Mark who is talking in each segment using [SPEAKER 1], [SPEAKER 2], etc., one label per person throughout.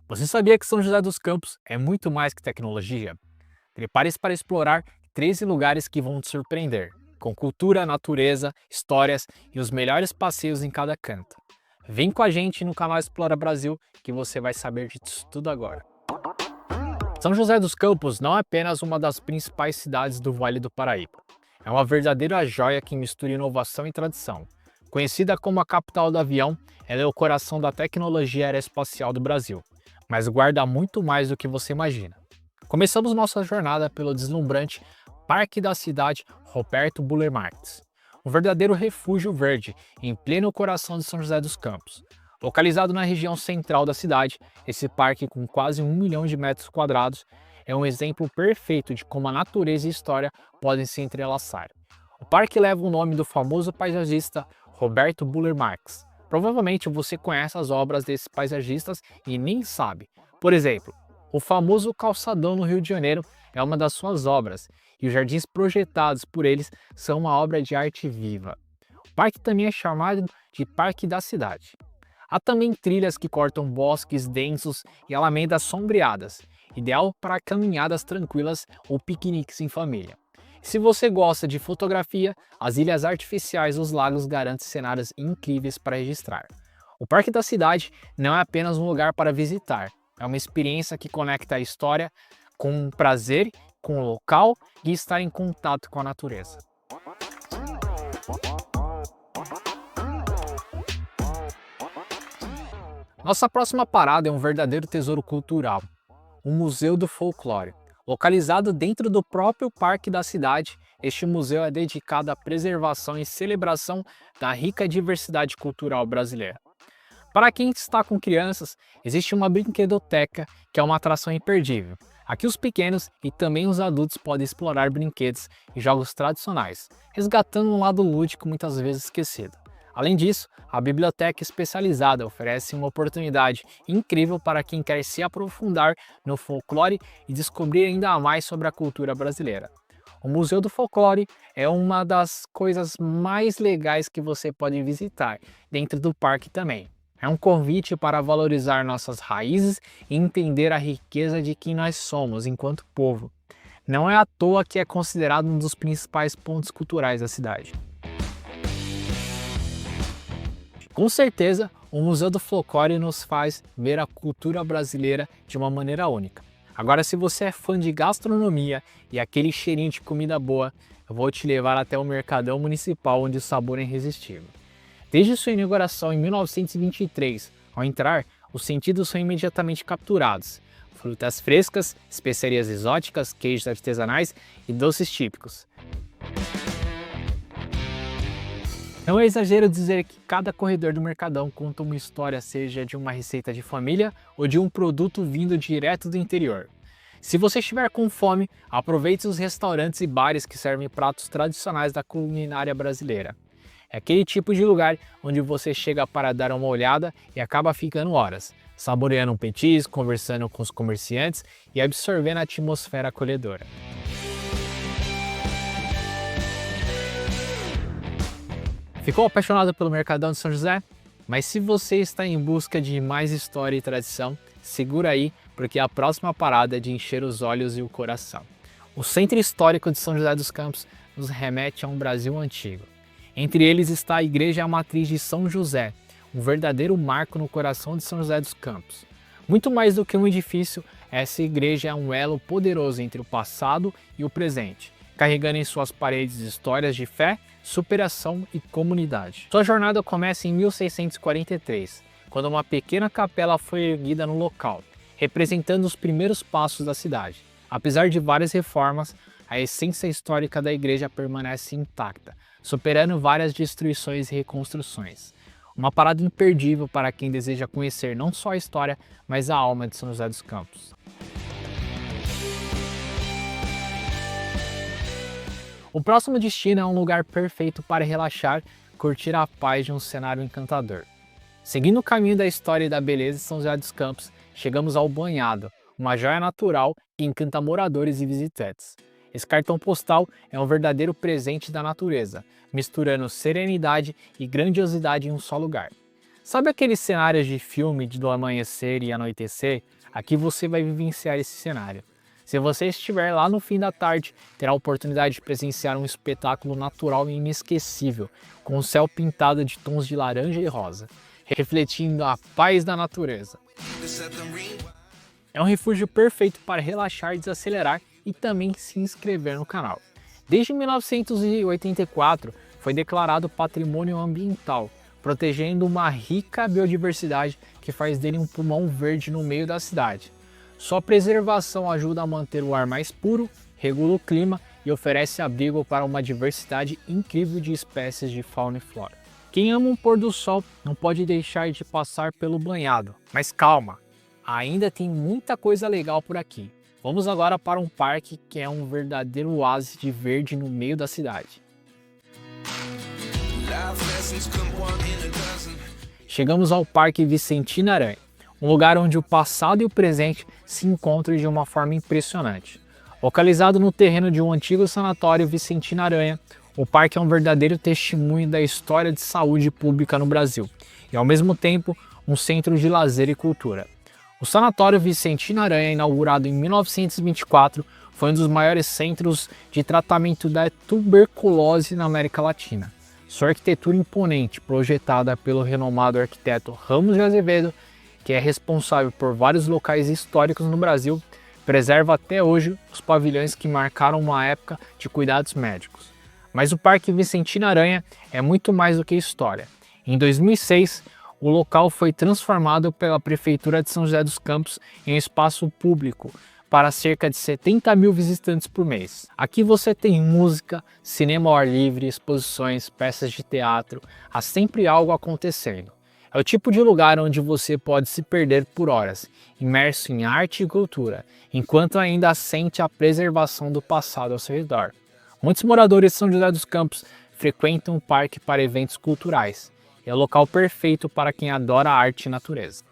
[SPEAKER 1] Você sabia que São José dos Campos é muito mais que tecnologia? Prepare-se para explorar 13 lugares que vão te surpreender, com cultura, natureza, histórias e os melhores passeios em cada canto. Vem com a gente no canal Explora Brasil que você vai saber disso tudo agora. São José dos Campos não é apenas uma das principais cidades do Vale do Paraíba. É uma verdadeira joia que mistura inovação e tradição. Conhecida como a capital do avião, ela é o coração da tecnologia aeroespacial do Brasil, mas guarda muito mais do que você imagina. Começamos nossa jornada pelo deslumbrante Parque da Cidade Roberto Buller Marques, um verdadeiro refúgio verde em pleno coração de São José dos Campos. Localizado na região central da cidade, esse parque com quase 1 milhão de metros quadrados é um exemplo perfeito de como a natureza e a história podem se entrelaçar. O parque leva o nome do famoso paisagista Roberto Buller Marques. Provavelmente você conhece as obras desses paisagistas e nem sabe. Por exemplo, o famoso Calçadão no Rio de Janeiro é uma das suas obras, e os jardins projetados por eles são uma obra de arte viva. O parque também é chamado de Parque da Cidade. Há também trilhas que cortam bosques densos e alamedas sombreadas, ideal para caminhadas tranquilas ou piqueniques em família. Se você gosta de fotografia, as ilhas artificiais dos lagos garantem cenários incríveis para registrar. O Parque da Cidade não é apenas um lugar para visitar, é uma experiência que conecta a história com o prazer, com o local e estar em contato com a natureza. Nossa próxima parada é um verdadeiro tesouro cultural, o Museu do Folclore. Localizado dentro do próprio Parque da Cidade, este museu é dedicado à preservação e celebração da rica diversidade cultural brasileira. Para quem está com crianças, existe uma brinquedoteca que é uma atração imperdível. Aqui os pequenos e também os adultos podem explorar brinquedos e jogos tradicionais, resgatando um lado lúdico muitas vezes esquecido. Além disso, a biblioteca especializada oferece uma oportunidade incrível para quem quer se aprofundar no folclore e descobrir ainda mais sobre a cultura brasileira. O Museu do Folclore é uma das coisas mais legais que você pode visitar dentro do parque também. É um convite para valorizar nossas raízes e entender a riqueza de quem nós somos enquanto povo. Não é à toa que é considerado um dos principais pontos culturais da cidade. Com certeza, o Museu do Folclore nos faz ver a cultura brasileira de uma maneira única. Agora, se você é fã de gastronomia e aquele cheirinho de comida boa, eu vou te levar até o Mercadão Municipal, onde o sabor é irresistível. Desde sua inauguração em 1923, ao entrar, os sentidos são imediatamente capturados. Frutas frescas, especiarias exóticas, queijos artesanais e doces típicos. Não é exagero dizer que cada corredor do Mercadão conta uma história, seja de uma receita de família ou de um produto vindo direto do interior. Se você estiver com fome, aproveite os restaurantes e bares que servem pratos tradicionais da culinária brasileira. É aquele tipo de lugar onde você chega para dar uma olhada e acaba ficando horas, saboreando um petisco, conversando com os comerciantes e absorvendo a atmosfera acolhedora. Ficou apaixonado pelo Mercadão de São José? Mas se você está em busca de mais história e tradição, segura aí, porque a próxima parada é de encher os olhos e o coração. O Centro Histórico de São José dos Campos nos remete a um Brasil antigo. Entre eles está a Igreja Matriz de São José, um verdadeiro marco no coração de São José dos Campos. Muito mais do que um edifício, essa igreja é um elo poderoso entre o passado e o presente, carregando em suas paredes histórias de fé, superação e comunidade. Sua jornada começa em 1643, quando uma pequena capela foi erguida no local, representando os primeiros passos da cidade. Apesar de várias reformas, a essência histórica da igreja permanece intacta, superando várias destruições e reconstruções. Uma parada imperdível para quem deseja conhecer não só a história, mas a alma de São José dos Campos. O próximo destino é um lugar perfeito para relaxar e curtir a paz de um cenário encantador. Seguindo o caminho da história e da beleza de São José dos Campos, chegamos ao Banhado, uma joia natural que encanta moradores e visitantes. Esse cartão postal é um verdadeiro presente da natureza, misturando serenidade e grandiosidade em um só lugar. Sabe aqueles cenários de filme do amanhecer e anoitecer? Aqui você vai vivenciar esse cenário. Se você estiver lá no fim da tarde, terá a oportunidade de presenciar um espetáculo natural e inesquecível, com o céu pintado de tons de laranja e rosa, refletindo a paz da natureza. É um refúgio perfeito para relaxar e desacelerar e também se inscrever no canal. Desde 1984 foi declarado patrimônio ambiental, protegendo uma rica biodiversidade que faz dele um pulmão verde no meio da cidade. Sua preservação ajuda a manter o ar mais puro, regula o clima e oferece abrigo para uma diversidade incrível de espécies de fauna e flora. Quem ama um pôr do sol não pode deixar de passar pelo banhado, mas calma, ainda tem muita coisa legal por aqui. Vamos agora para um parque que é um verdadeiro oásis de verde no meio da cidade. Chegamos ao Parque Vicentina Aranha, um lugar onde o passado e o presente se encontram de uma forma impressionante. Localizado no terreno de um antigo sanatório Vicentina Aranha, o parque é um verdadeiro testemunho da história de saúde pública no Brasil e, ao mesmo tempo, um centro de lazer e cultura. O Sanatório Vicentina Aranha, inaugurado em 1924, foi um dos maiores centros de tratamento da tuberculose na América Latina. Sua arquitetura imponente, projetada pelo renomado arquiteto Ramos de Azevedo, que é responsável por vários locais históricos no Brasil, preserva até hoje os pavilhões que marcaram uma época de cuidados médicos. Mas o Parque Vicentina Aranha é muito mais do que história. Em 2006, o local foi transformado pela Prefeitura de São José dos Campos em um espaço público para cerca de 70 mil visitantes por mês. Aqui você tem música, cinema ao ar livre, exposições, peças de teatro, há sempre algo acontecendo. É o tipo de lugar onde você pode se perder por horas, imerso em arte e cultura, enquanto ainda sente a preservação do passado ao seu redor. Muitos moradores de São José dos Campos frequentam o parque para eventos culturais. É o local perfeito para quem adora arte e natureza.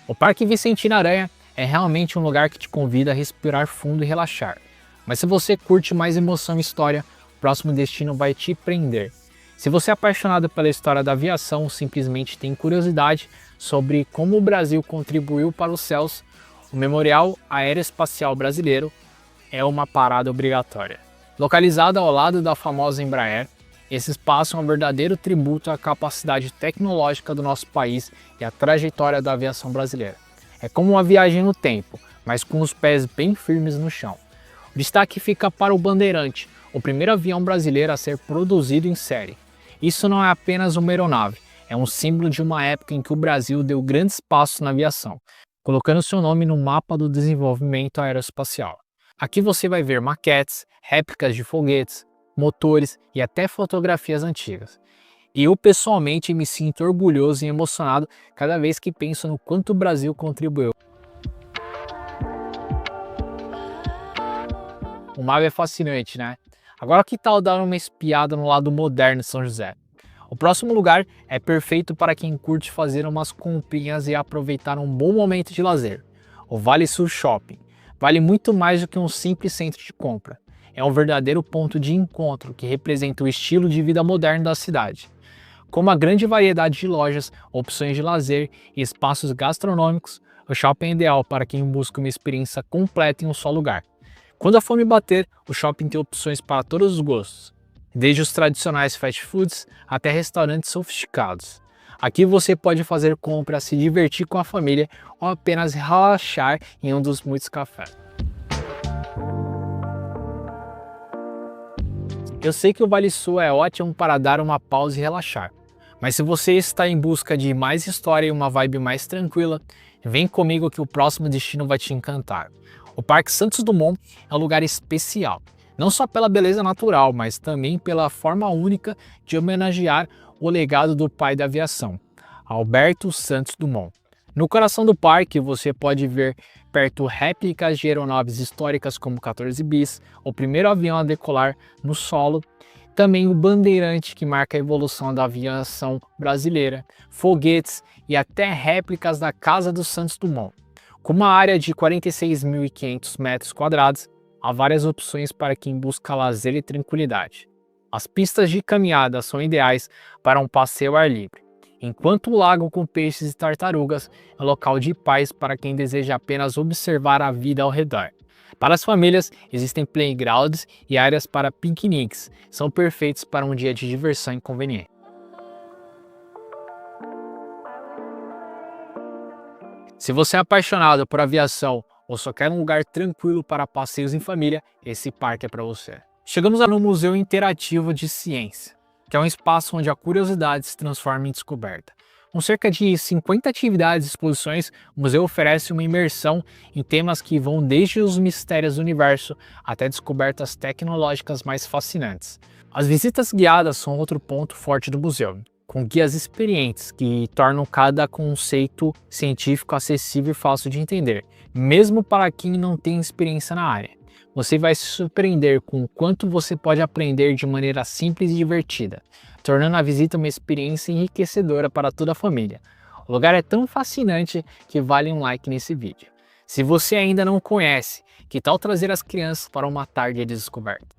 [SPEAKER 1] O Parque Vicentina Aranha é realmente um lugar que te convida a respirar fundo e relaxar. Mas se você curte mais emoção e história, o próximo destino vai te prender. Se você é apaixonado pela história da aviação ou simplesmente tem curiosidade sobre como o Brasil contribuiu para os céus, o Memorial Aeroespacial Brasileiro é uma parada obrigatória. Localizado ao lado da famosa Embraer, esse espaço é um verdadeiro tributo à capacidade tecnológica do nosso país e à trajetória da aviação brasileira. É como uma viagem no tempo, mas com os pés bem firmes no chão. O destaque fica para o Bandeirante, o primeiro avião brasileiro a ser produzido em série. Isso não é apenas uma aeronave, é um símbolo de uma época em que o Brasil deu grandes passos na aviação, colocando seu nome no mapa do desenvolvimento aeroespacial. Aqui você vai ver maquetes, réplicas de foguetes, motores e até fotografias antigas. E eu pessoalmente me sinto orgulhoso e emocionado cada vez que penso no quanto o Brasil contribuiu. O mar é fascinante, né? Agora que tal dar uma espiada no lado moderno de São José? O próximo lugar é perfeito para quem curte fazer umas comprinhas e aproveitar um bom momento de lazer. O Vale Sul Shopping. Vale muito mais do que um simples centro de compra. É um verdadeiro ponto de encontro que representa o estilo de vida moderno da cidade. Com uma grande variedade de lojas, opções de lazer e espaços gastronômicos, o shopping é ideal para quem busca uma experiência completa em um só lugar. Quando a fome bater, o shopping tem opções para todos os gostos, desde os tradicionais fast foods até restaurantes sofisticados. Aqui você pode fazer compras, se divertir com a família ou apenas relaxar em um dos muitos cafés. Eu sei que o Vale Sul é ótimo para dar uma pausa e relaxar, mas se você está em busca de mais história e uma vibe mais tranquila, vem comigo que o próximo destino vai te encantar. O Parque Santos Dumont é um lugar especial, não só pela beleza natural, mas também pela forma única de homenagear o legado do pai da aviação, Alberto Santos Dumont. No coração do parque você pode ver perto réplicas de aeronaves históricas como o 14 Bis, o primeiro avião a decolar no solo, também o Bandeirante, que marca a evolução da aviação brasileira, foguetes e até réplicas da Casa dos Santos Dumont. Com uma área de 46.500 metros quadrados, há várias opções para quem busca lazer e tranquilidade. As pistas de caminhada são ideais para um passeio ao ar livre, enquanto o lago com peixes e tartarugas é um local de paz para quem deseja apenas observar a vida ao redor. Para as famílias, existem playgrounds e áreas para piqueniques, são perfeitos para um dia de diversão e conveniência. Se você é apaixonado por aviação ou só quer um lugar tranquilo para passeios em família, esse parque é para você. Chegamos no Museu Interativo de Ciência, que é um espaço onde a curiosidade se transforma em descoberta. Com cerca de 50 atividades e exposições, o museu oferece uma imersão em temas que vão desde os mistérios do universo até descobertas tecnológicas mais fascinantes. As visitas guiadas são outro ponto forte do museu, com guias experientes que tornam cada conceito científico acessível e fácil de entender, mesmo para quem não tem experiência na área. Você vai se surpreender com o quanto você pode aprender de maneira simples e divertida, tornando a visita uma experiência enriquecedora para toda a família. O lugar é tão fascinante que vale um like nesse vídeo. Se você ainda não conhece, que tal trazer as crianças para uma tarde de descoberta?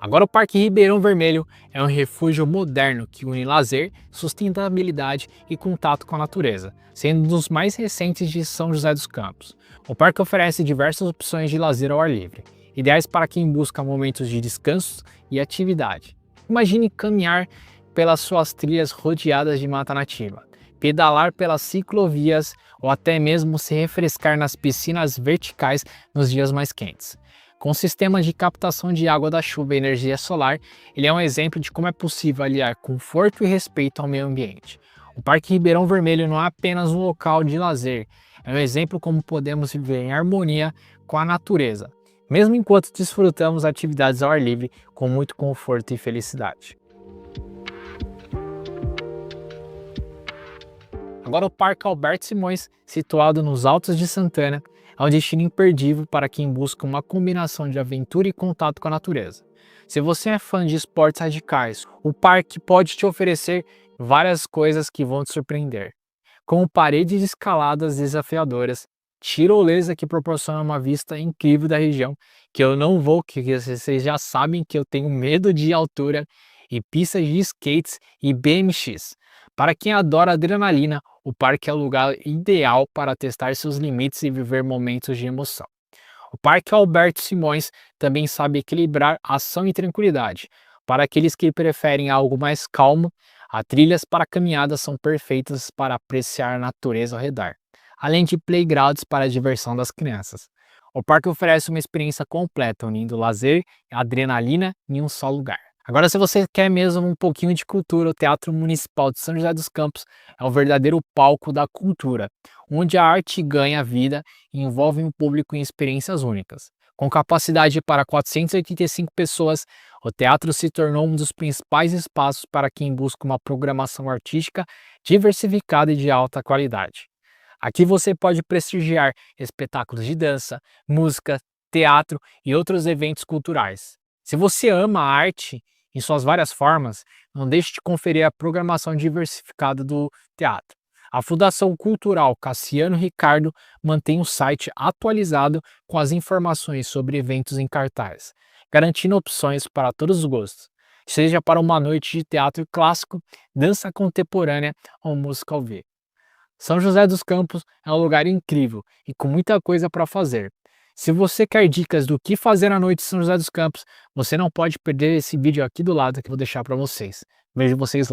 [SPEAKER 1] Agora o Parque Ribeirão Vermelho é um refúgio moderno que une lazer, sustentabilidade e contato com a natureza, sendo um dos mais recentes de São José dos Campos. O parque oferece diversas opções de lazer ao ar livre, ideais para quem busca momentos de descanso e atividade. Imagine caminhar pelas suas trilhas rodeadas de mata nativa, pedalar pelas ciclovias ou até mesmo se refrescar nas piscinas verticais nos dias mais quentes. Com sistemas de captação de água da chuva e energia solar, ele é um exemplo de como é possível aliar conforto e respeito ao meio ambiente. O Parque Ribeirão Vermelho não é apenas um local de lazer, é um exemplo como podemos viver em harmonia com a natureza, mesmo enquanto desfrutamos atividades ao ar livre com muito conforto e felicidade. Agora o Parque Alberto Simões, situado nos Altos de Santana, é um destino imperdível para quem busca uma combinação de aventura e contato com a natureza. Se você é fã de esportes radicais, o parque pode te oferecer várias coisas que vão te surpreender, como paredes de escaladas desafiadoras, tirolesa que proporciona uma vista incrível da região, que eu não vou, que vocês já sabem que eu tenho medo de altura, e pistas de skates e BMX. Para quem adora adrenalina, o parque é o lugar ideal para testar seus limites e viver momentos de emoção. O Parque Alberto Simões também sabe equilibrar ação e tranquilidade. Para aqueles que preferem algo mais calmo, as trilhas para caminhadas são perfeitas para apreciar a natureza ao redor, além de playgrounds para a diversão das crianças. O parque oferece uma experiência completa, unindo lazer e adrenalina em um só lugar. Agora, se você quer mesmo um pouquinho de cultura, o Teatro Municipal de São José dos Campos é o verdadeiro palco da cultura, onde a arte ganha vida e envolve um público em experiências únicas. Com capacidade para 485 pessoas, o teatro se tornou um dos principais espaços para quem busca uma programação artística diversificada e de alta qualidade. Aqui você pode prestigiar espetáculos de dança, música, teatro e outros eventos culturais. Se você ama a arte em suas várias formas, não deixe de conferir a programação diversificada do teatro. A Fundação Cultural Cassiano Ricardo mantém o site atualizado com as informações sobre eventos em cartaz, garantindo opções para todos os gostos, seja para uma noite de teatro clássico, dança contemporânea ou música ao vivo. São José dos Campos é um lugar incrível e com muita coisa para fazer. Se você quer dicas do que fazer à noite em São José dos Campos, você não pode perder esse vídeo aqui do lado que eu vou deixar para vocês. Vejo vocês lá.